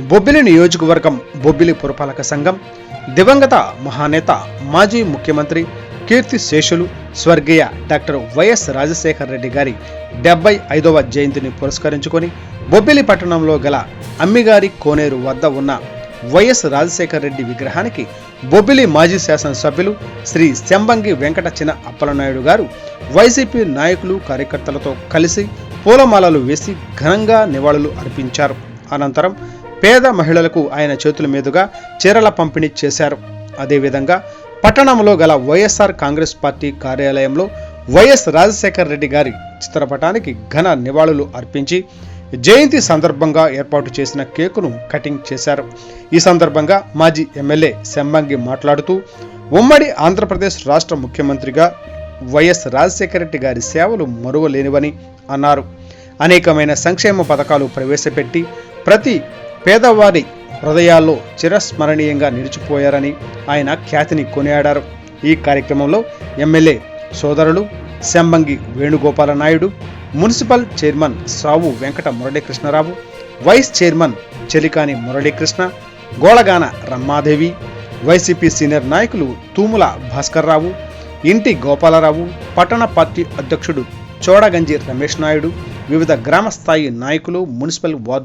బొబ్బిలి నియోజకవర్గం బొబ్బిలి పురపాలక సంఘం దివంగత మహానేత మాజీ ముఖ్యమంత్రి కీర్తి శేషులు స్వర్గీయ డాక్టర్ వైఎస్ రాజశేఖర రెడ్డి గారి 75వ జయంతిని పురస్కరించుకొని బొబ్బిలి పట్టణంలో గల అమ్మిగారి కోనేరు వద్ద ఉన్న వైఎస్ రాజశేఖర రెడ్డి విగ్రహానికి బొబ్బిలి మాజీ శాసనసభ్యులు శ్రీ శంబంగి వెంకట చిన అప్పలనాయుడు గారు వైసీపీ నాయకులు కార్యకర్తలతో కలిసి పూలమాలలు వేసి ఘనంగా నివాళులు అర్పించారు. అనంతరం పేద మహిళలకు ఆయన చేతుల మీదుగా చీరల పంపిణీ చేశారు. అదేవిధంగా పట్టణంలో గల వైఎస్ఆర్ కాంగ్రెస్ పార్టీ కార్యాలయంలో వైఎస్ రాజశేఖర రెడ్డి గారి చిత్రపటానికి ఘన నివాళులు అర్పించి జయంతి సందర్భంగా ఏర్పాటు చేసిన కేకును కటింగ్ చేశారు. ఈ సందర్భంగా మాజీ ఎమ్మెల్యే శంబంగి మాట్లాడుతూ ఉమ్మడి ఆంధ్రప్రదేశ్ రాష్ట్ర ముఖ్యమంత్రిగా వైఎస్ రాజశేఖర రెడ్డి గారి సేవలు మరువలేనివని అన్నారు. అనేకమైన సంక్షేమ పథకాలు ప్రవేశపెట్టి ప్రతి పేదవారి హృదయాల్లో చిరస్మరణీయంగా నిలిచిపోయారని ఆయన ఖ్యాతిని కొనియాడారు. ఈ కార్యక్రమంలో ఎమ్మెల్యే సోదరులు శంబంగి వేణుగోపాల నాయుడు, మున్సిపల్ చైర్మన్ సావు వెంకట మురళీకృష్ణరావు, వైస్ చైర్మన్ చెలికాని మురళీకృష్ణ, గోళగాన రమ్మాదేవి, వైసీపీ సీనియర్ నాయకులు తూముల భాస్కర్రావు, ఇంటి గోపాలరావు, పట్టణ పార్టీ అధ్యక్షుడు చోడగంజి రమేష్ నాయుడు, వివిధ గ్రామ స్థాయి నాయకులు, మున్సిపల్ వార్డు